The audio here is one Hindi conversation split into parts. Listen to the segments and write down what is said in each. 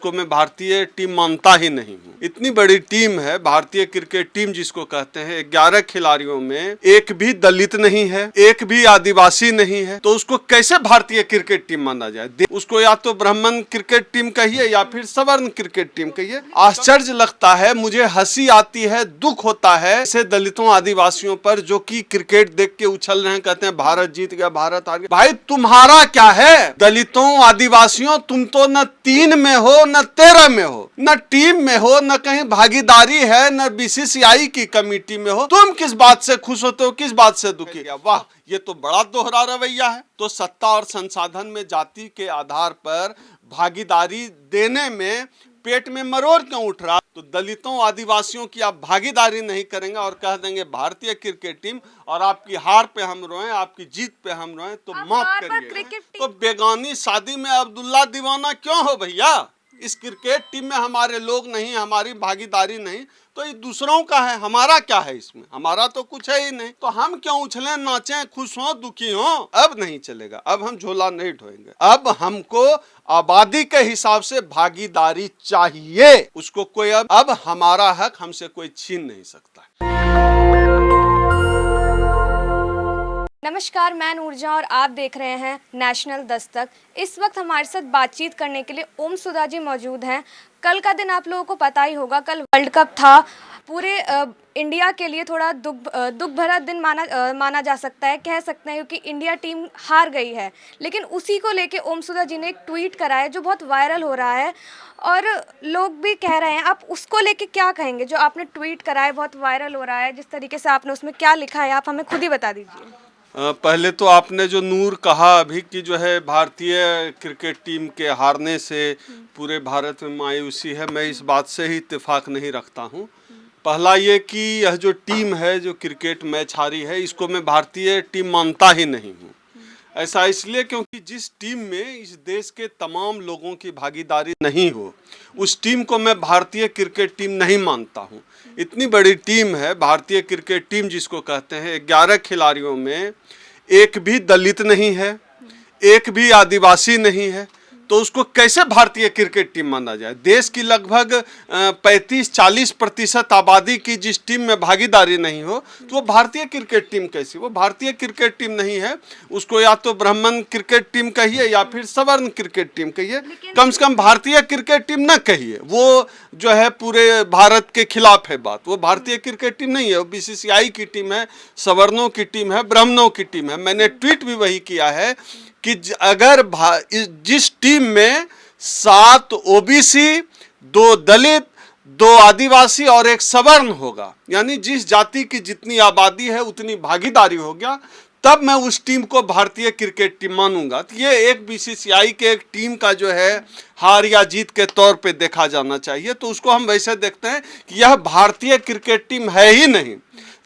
को मैं भारतीय टीम मानता ही नहीं हूँ। इतनी बड़ी टीम है भारतीय क्रिकेट टीम जिसको कहते हैं, 11 खिलाड़ियों में एक भी दलित नहीं है, एक भी आदिवासी नहीं है, तो उसको कैसे भारतीय क्रिकेट टीम माना जाए? उसको या तो ब्राह्मण क्रिकेट टीम कहिए या फिर सवर्ण क्रिकेट टीम कहिए। आश्चर्य लगता है, मुझे हंसी आती है, दुख होता है ऐसे दलितों आदिवासियों पर जो कि क्रिकेट देख के उछल रहे हैं, कहते हैं भारत जीत गया, भारत हार गया। भाई तुम्हारा क्या है? दलितों आदिवासियों, तुम तो न 3 में हो न 13 में हो, न टीम में हो, न कहीं भागीदारी है, न बीसीसीआई की कमेटी में हो। तुम किस बात से खुश होते हो, किस बात से दुखी? वाह, ये तो बड़ा दोहरा रवैया है। तो सत्ता और संसाधन में जाति के आधार पर भागीदारी देने में पेट में मरोड़ क्यों उठ रहा? तो दलितों आदिवासियों की आप भागीदारी नहीं करेंगे और कह देंगे भारतीय क्रिकेट टीम, और आपकी हार पे हम रोएं, आपकी जीत पे हम रोएं, तो माफ करिए। तो बेगानी शादी में अब्दुल्ला दीवाना क्यों हो भैया? इस क्रिकेट टीम में हमारे लोग नहीं, हमारी भागीदारी नहीं, तो ये दूसरों का है, हमारा क्या है इसमें? हमारा तो कुछ है ही नहीं। तो हम क्यों उछलें, नाचें, खुश हों, दुखी हों? अब नहीं चलेगा। अब हम झोला नहीं ढोएंगे। अब हमको आबादी के हिसाब से भागीदारी चाहिए। उसको कोई अब हमारा हक हमसे कोई छीन नहीं सकता। नमस्कार, मैं ऊर्जा और आप देख रहे हैं नेशनल दस्तक। इस वक्त हमारे साथ बातचीत करने के लिए ओम सुधा जी मौजूद हैं। कल का दिन आप लोगों को पता ही होगा, कल वर्ल्ड कप था। पूरे इंडिया के लिए थोड़ा दुख भरा दिन माना जा सकता है, कह सकते हैं, क्योंकि इंडिया टीम हार गई है। लेकिन उसी को लेके ओम सुधा जी ने एक ट्वीट करा है जो बहुत वायरल हो रहा है और लोग भी कह रहे हैं। आप उसको लेके क्या कहेंगे जो आपने ट्वीट करा है, बहुत वायरल हो रहा है, जिस तरीके से आपने उसमें क्या लिखा है, आप हमें खुद ही बता दीजिए। पहले तो आपने जो नूर कहा अभी कि जो है भारतीय क्रिकेट टीम के हारने से पूरे भारत में मायूसी है, मैं इस बात से ही इत्तेफाक नहीं रखता हूँ। पहला ये कि यह जो टीम है, जो क्रिकेट मैच हारी है, इसको मैं भारतीय टीम मानता ही नहीं हूँ। ऐसा इसलिए क्योंकि जिस टीम में इस देश के तमाम लोगों की भागीदारी नहीं हो, उस टीम को मैं भारतीय क्रिकेट टीम नहीं मानता हूँ। इतनी बड़ी टीम है भारतीय क्रिकेट टीम जिसको कहते हैं, 11 खिलाड़ियों में एक भी दलित नहीं है, एक भी आदिवासी नहीं है, तो उसको कैसे भारतीय क्रिकेट टीम माना जाए? देश की लगभग 35-40% आबादी की जिस टीम में भागीदारी नहीं हो, तो वो भारतीय क्रिकेट टीम कैसी? वो भारतीय क्रिकेट टीम नहीं है। उसको या तो ब्राह्मण क्रिकेट टीम कहिए या फिर सवर्ण क्रिकेट टीम कहिए, कम से कम भारतीय क्रिकेट टीम न कहिए। वो जो है पूरे भारत के खिलाफ है बात। वो भारतीय क्रिकेट टीम नहीं है, वो बीसीसीआई की टीम है, सवर्णों की टीम है, ब्राह्मणों की टीम है। मैंने ट्वीट भी वही किया है कि अगर जिस टीम में 7 ओबीसी, 2 दलित, 2 आदिवासी और 1 सवर्ण होगा, यानी जिस जाति की जितनी आबादी है उतनी भागीदारी हो गया, तब मैं उस टीम को भारतीय क्रिकेट टीम मानूंगा। तो ये एक बीसीसीआई के एक टीम का जो है हार या जीत के तौर पे देखा जाना चाहिए। तो उसको हम वैसे देखते हैं कि यह भारतीय क्रिकेट टीम है ही नहीं।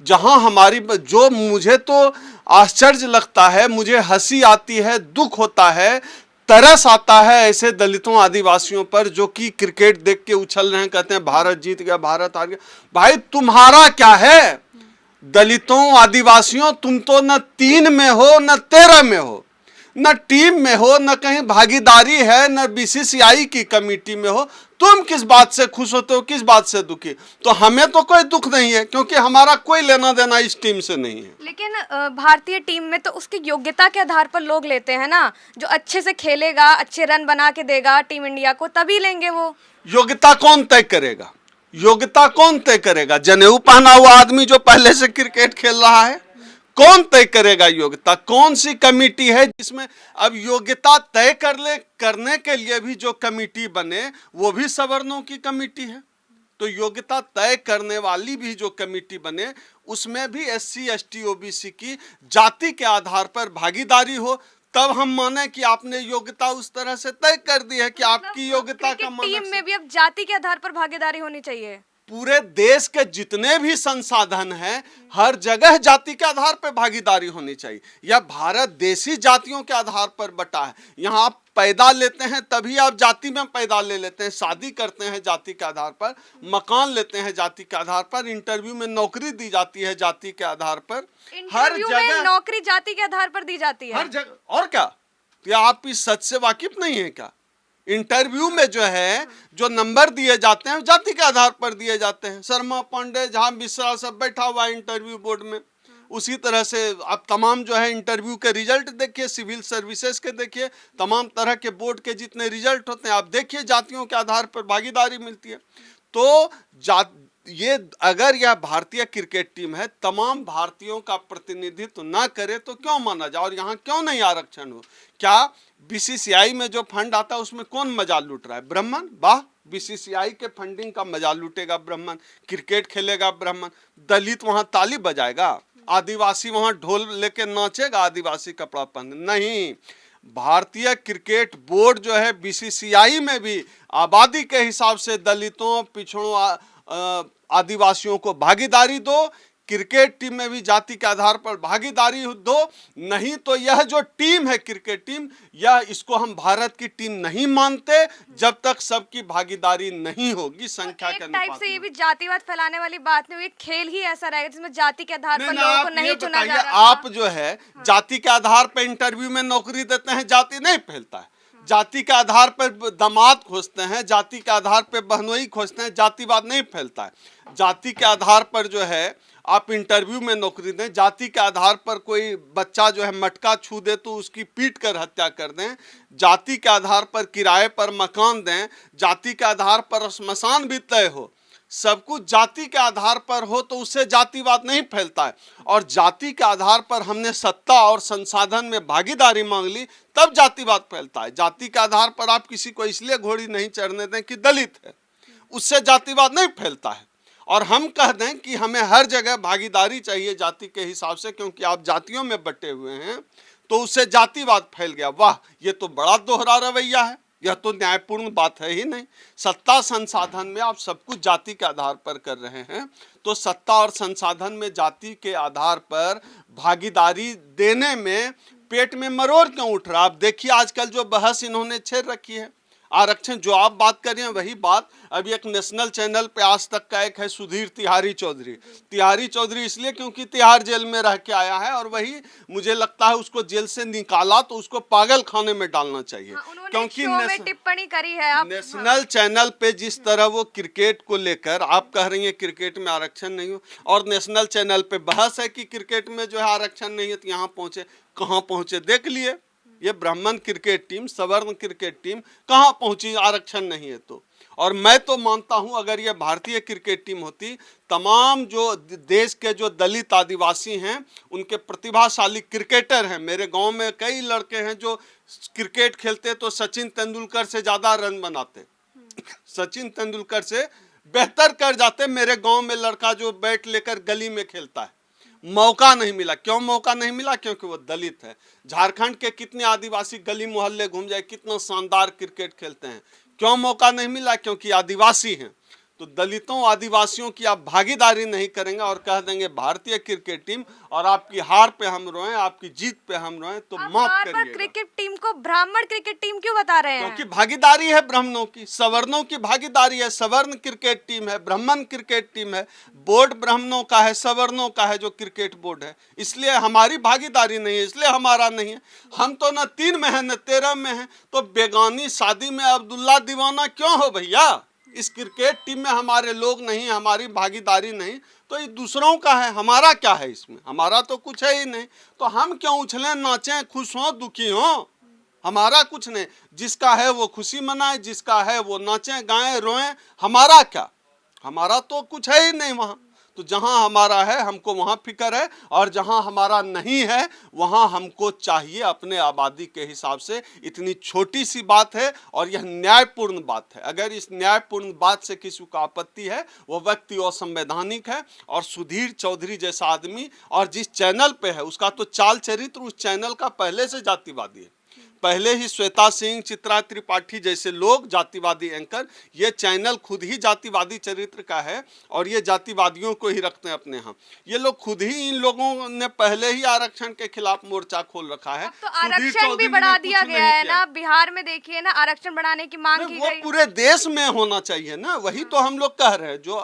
जहां हमारी जो मुझे तो आश्चर्य लगता है, मुझे हंसी आती है, दुख होता है, तरस आता है ऐसे दलितों आदिवासियों पर जो कि क्रिकेट देख के उछल रहे हैं, कहते हैं भारत जीत गया, भारत हार गया। भाई तुम्हारा क्या है? दलितों आदिवासियों, तुम तो न 3 में हो न 13 में हो, न टीम में हो, न कहीं भागीदारी है, न बीसीसीआई की कमेटी में हो। तुम किस बात से खुश होते हो, किस बात से दुखी? तो हमें तो कोई दुख नहीं है, क्योंकि हमारा कोई लेना देना इस टीम से नहीं है। लेकिन भारतीय टीम में तो उसकी योग्यता के आधार पर लोग लेते हैं ना। जो अच्छे से खेलेगा, अच्छे रन बना के देगा टीम इंडिया को, तभी लेंगे वो। योग्यता कौन तय करेगा? योग्यता कौन तय करेगा? जनेऊ पहना हुआ आदमी जो पहले से क्रिकेट खेल रहा है, कौन तय करेगा योग्यता? कौन सी कमेटी है जिसमें अब योग्यता तय करने के लिए भी जो कमेटी बने वो भी सवर्णों की कमेटी है? तो योग्यता तय करने वाली भी जो कमेटी बने उसमें भी एससी, एसटी, ओबीसी की जाति के आधार पर भागीदारी हो, तब हम माने कि आपने योग्यता उस तरह से तय कर दी है कि आपकी योग्यता का टीम में भी अब जाति के आधार पर भागीदारी होनी चाहिए। पूरे देश के जितने भी संसाधन हैं, हर जगह जाति के आधार पर भागीदारी होनी चाहिए। यह भारत देशी जातियों के आधार पर बटा है। यहाँ आप पैदा लेते हैं तभी आप जाति में पैदा ले लेते हैं, शादी करते हैं जाति के आधार पर, मकान लेते हैं जाति के आधार पर, इंटरव्यू में नौकरी दी जाती है जाति के आधार पर, हर जगह नौकरी जाति के आधार पर दी जाती है, हर जगह। और क्या? तो आप इस सच से वाकिफ नहीं है क्या? इंटरव्यू में जो है जो नंबर दिए जाते हैं जाति के आधार पर दिए जाते हैं। शर्मा, पांडे, झा, मिश्रा सब बैठा हुआ है इंटरव्यू बोर्ड में। उसी तरह से आप तमाम जो है इंटरव्यू के रिजल्ट देखिए, सिविल सर्विसेज के देखिए, तमाम तरह के बोर्ड के जितने रिजल्ट होते हैं आप देखिए, जातियों के आधार पर भागीदारी मिलती है। तो ये अगर यह भारतीय क्रिकेट टीम है, तमाम भारतीयों का प्रतिनिधित्व ना करे तो क्यों माना जाए, और यहाँ क्यों नहीं आरक्षण हो? क्या बीसीसीआई में जो फंड आता है उसमें कौन मजा लूट रहा है? ब्राह्मण? वाह, बीसीसीआई के फंडिंग का मजा लूटेगा ब्राह्मण, क्रिकेट खेलेगा ब्राह्मण, दलित वहां ताली बजाएगा, आदिवासी वहां ढोल लेके नाचेगा, आदिवासी कपड़ा पहन नहीं। भारतीय क्रिकेट बोर्ड जो है बीसीसीआई में भी आबादी के हिसाब से दलितों, पिछड़ों, आदिवासियों को भागीदारी दो, क्रिकेट टीम में भी जाति के आधार पर भागीदारी दो। नहीं तो यह जो टीम है क्रिकेट टीम, यह इसको हम भारत की टीम नहीं मानते जब तक सबकी भागीदारी नहीं होगी संख्या के अनुपात टाइप से ये भी जातिवाद फैलाने वाली बात नहीं हुई, खेल ही ऐसा रहेगा जिसमें जाति के आधार पर लोगों को नहीं चुना जा रहा। आप जो है जाति के आधार पर इंटरव्यू में नौकरी देते हैं, जाति नहीं फैलता है। जाति के आधार पर दामाद खोजते हैं, जाति के आधार पर बहनोई खोजते हैं, जातिवाद नहीं फैलता है। जाति के आधार पर जो है आप इंटरव्यू में नौकरी दें, जाति के आधार पर कोई बच्चा जो है मटका छू दे तो उसकी पीट कर हत्या कर दें, जाति के आधार पर किराए पर मकान दें, जाति के आधार पर श्मशान भी तय हो, सब कुछ जाति के आधार पर हो तो उससे जातिवाद नहीं फैलता है। और जाति के आधार पर हमने सत्ता और संसाधन में भागीदारी मांग ली तब जातिवाद फैलता है। जाति के आधार पर आप किसी को इसलिए घोड़ी नहीं चढ़ने दें कि दलित है, उससे जातिवाद नहीं फैलता है। और हम कह दें कि हमें हर जगह भागीदारी चाहिए जाति के हिसाब से, क्योंकि आप जातियों में बटे हुए हैं, तो उससे जातिवाद फैल गया। वाह, ये तो बड़ा दोहरा रवैया है, यह तो न्यायपूर्ण बात है ही नहीं। सत्ता संसाधन में आप सब कुछ जाति के आधार पर कर रहे हैं, तो सत्ता और संसाधन में जाति के आधार पर भागीदारी देने में पेट में मरोड़ क्यों उठ रहा? आप देखिए आजकल जो बहस इन्होंने छेड़ रखी है, आरक्षण जो आप बात कर रहे हैं वही बात अभी एक नेशनल चैनल पे आज तक का एक है सुधीर तिहारी चौधरी। तिहारी चौधरी इसलिए क्योंकि तिहाड़ जेल में रह के आया है, और वही मुझे लगता है उसको जेल से निकाला तो उसको पागल खाने में डालना चाहिए। क्योंकि टिप्पणी करी है आप नेशनल चैनल पे जिस तरह वो क्रिकेट को लेकर आप कह रही है क्रिकेट में आरक्षण नहीं हो, और नेशनल चैनल पे बहस है कि क्रिकेट में जो है आरक्षण नहीं है, तो यहाँ पहुंचे, कहाँ पहुंचे देख लिए। ये ब्राह्मण क्रिकेट टीम, सवर्ण क्रिकेट टीम कहाँ पहुंची आरक्षण नहीं है तो। और मैं तो मानता हूं अगर ये भारतीय क्रिकेट टीम होती, तमाम जो देश के जो दलित आदिवासी हैं उनके प्रतिभाशाली क्रिकेटर हैं, मेरे गांव में कई लड़के हैं जो क्रिकेट खेलते तो सचिन तेंदुलकर से ज़्यादा रन बनाते, सचिन तेंदुलकर से बेहतर कर जाते। मेरे गाँव में लड़का जो बैट लेकर गली में खेलता है, मौका नहीं मिला। क्यों मौका नहीं मिला? क्योंकि वो दलित है। झारखंड के कितने आदिवासी गली मोहल्ले घूम जाए, कितना शानदार क्रिकेट खेलते हैं। क्यों मौका नहीं मिला? क्योंकि आदिवासी हैं। तो दलितों आदिवासियों की आप भागीदारी नहीं करेंगे और कह देंगे भारतीय क्रिकेट टीम, और आपकी हार पे हम रोएं, आपकी जीत पे हम रोएं, तो माफ करिएगा। क्रिकेट टीम को ब्राह्मण क्रिकेट टीम क्यों बता रहे हैं? क्योंकि भागीदारी है ब्राह्मणों की, सवर्णों की भागीदारी है। सवर्ण क्रिकेट टीम है, ब्राह्मण क्रिकेट टीम है, बोर्ड ब्राह्मणों का है, सवर्णों का है जो क्रिकेट बोर्ड है। इसलिए हमारी भागीदारी नहीं है, इसलिए हमारा नहीं है। हम तो न 3 में है न 13 में है, तो बेगानी शादी में अब्दुल्ला दीवाना क्यों हो भैया? इस क्रिकेट टीम में हमारे लोग नहीं, हमारी भागीदारी नहीं, तो ये दूसरों का है, हमारा क्या है इसमें? हमारा तो कुछ है ही नहीं। तो हम क्यों उछलें, नाचें, खुश हों, दुखी हों? हमारा कुछ नहीं। जिसका है वो खुशी मनाए, जिसका है वो नाचें, गाएं, रोएं, हमारा क्या? हमारा तो कुछ है ही नहीं वहाँ। तो जहाँ हमारा है हमको वहाँ फिक्र है, और जहाँ हमारा नहीं है वहाँ हमको चाहिए अपने आबादी के हिसाब से। इतनी छोटी सी बात है और यह न्यायपूर्ण बात है। अगर इस न्यायपूर्ण बात से किसी को आपत्ति है, वो व्यक्ति असंवैधानिक है। और सुधीर चौधरी जैसा आदमी, और जिस चैनल पे है उसका तो चाल चरित्र उस चैनल का पहले से जातिवादी है। पहले ही श्वेता सिंह, चित्रा त्रिपाठी जैसे लोग जातिवादी एंकर, ये चैनल खुद ही जातिवादी चरित्र का है, और ये जातिवादियों को ही रखते हैं अपने यहाँ। ये लोग खुद ही, इन लोगों ने पहले ही आरक्षण के खिलाफ मोर्चा खोल रखा है। तो आरक्षण भी बढ़ा दिया गया है ना, बिहार में देखिए ना, आरक्षण बढ़ाने की मांग की गई। वो पूरे देश में होना चाहिए ना, वही तो हम लोग कह रहे हैं। जो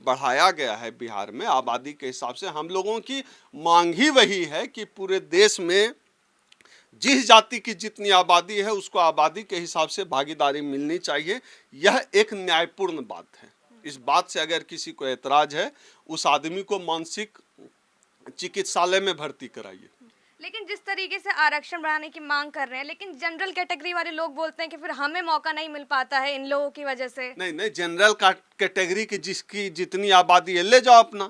बढ़ाया गया है बिहार में आबादी के हिसाब से, हम लोगों की मांग ही वही है कि पूरे देश में जिस जाति की जितनी आबादी है उसको आबादी के हिसाब से भागीदारी मिलनी चाहिए। यह एक न्यायपूर्ण बात है। इस बात से अगर किसी को एतराज है, उस आदमी को मानसिक चिकित्सालय में भर्ती कराइए। लेकिन जिस तरीके से आरक्षण बढ़ाने की मांग कर रहे हैं, लेकिन जनरल कैटेगरी वाले लोग बोलते हैं कि फिर हमें मौका नहीं मिल पाता है इन लोगों की वजह से। नहीं, जनरल कैटेगरी की जिसकी जितनी आबादी है ले जाओ अपना।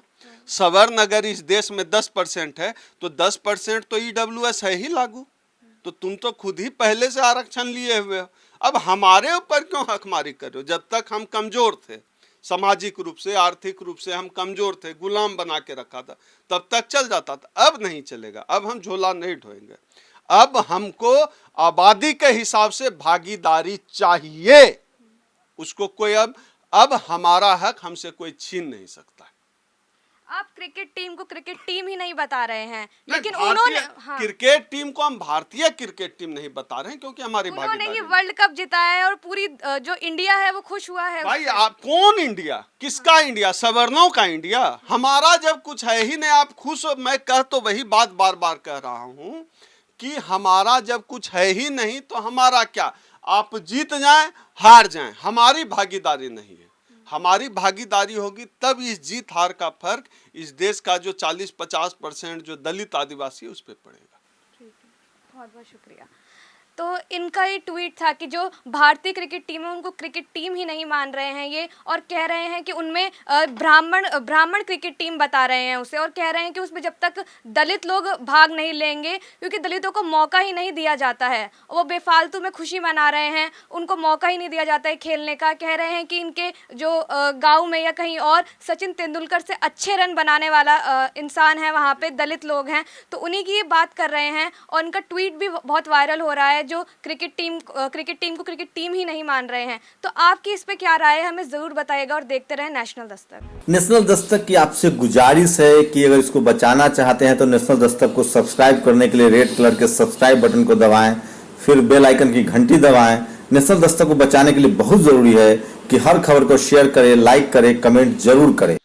सवर्ण अगर इस देश में 10% है तो 10% तो EWS है ही लागू। तो तुम तो खुद ही पहले से आरक्षण लिए हुए हो, अब हमारे ऊपर क्यों हकमारी कर रहे हो? जब तक हम कमजोर थे, सामाजिक रूप से, आर्थिक रूप से हम कमजोर थे, गुलाम बना के रखा था, तब तक चल जाता था। अब नहीं चलेगा, अब हम झोला नहीं ढोएंगे। अब हमको आबादी के हिसाब से भागीदारी चाहिए, उसको कोई अब हमारा हक हमसे कोई छीन नहीं सकता है। आप क्रिकेट टीम को क्रिकेट टीम ही नहीं बता रहे हैं, लेकिन भारतीय उन्होंने क्रिकेट टीम को हम भारतीय क्रिकेट टीम नहीं बता रहे हैं, क्योंकि हमारी उन्होंने भागीदारी ही वर्ल्ड कप जिताया है और पूरी जो इंडिया है वो खुश हुआ है। भाई आप कौन इंडिया, किसका इंडिया? सवर्णों का इंडिया। हमारा जब कुछ है ही नहीं, आप खुश हो। मैं कह तो वही बात बार बार कह रहा हूँ कि हमारा जब कुछ है ही नहीं तो हमारा क्या? आप जीत जाएं हार जाएं, हमारी भागीदारी नहीं है। हमारी भागीदारी होगी तब इस जीत हार का फर्क इस देश का जो 40-50% जो दलित आदिवासी है उस पर पड़ेगा। ठीक है, बहुत बहुत शुक्रिया। तो इनका ये ट्वीट था कि जो भारतीय क्रिकेट टीम है उनको क्रिकेट टीम ही नहीं मान रहे हैं ये, और कह रहे हैं कि उनमें ब्राह्मण क्रिकेट टीम बता रहे हैं उसे, और कह रहे हैं कि उसमें जब तक दलित लोग भाग नहीं लेंगे, क्योंकि दलितों को मौका ही नहीं दिया जाता है, वो बेफालतू में खुशी मना रहे हैं, उनको मौका ही नहीं दिया जाता है खेलने का। कह रहे हैं कि इनके जो गाँव में या कहीं और सचिन तेंदुलकर से अच्छे रन बनाने वाला इंसान है वहाँ पर दलित लोग हैं, तो उन्हीं की ये बात कर रहे हैं। और उनका ट्वीट भी बहुत वायरल हो रहा है, जो क्रिकेट टीम को क्रिकेट टीम ही नहीं मान रहे हैं। तो आपकी इस पे क्या राय है, हमें जरूर बताइएगा और देखते रहें नेशनल दस्तक। नेशनल दस्तक की आपसे गुजारिश है कि अगर इसको बचाना चाहते हैं तो नेशनल दस्तक को सब्सक्राइब करने के लिए रेड कलर के सब्सक्राइब बटन को दबाएं, फिर बेल आइकन की घंटी दबाएं। नेशनल दस्तक को बचाने के लिए बहुत जरूरी है कि हर खबर को शेयर करें, लाइक करें, कमेंट जरूर करें।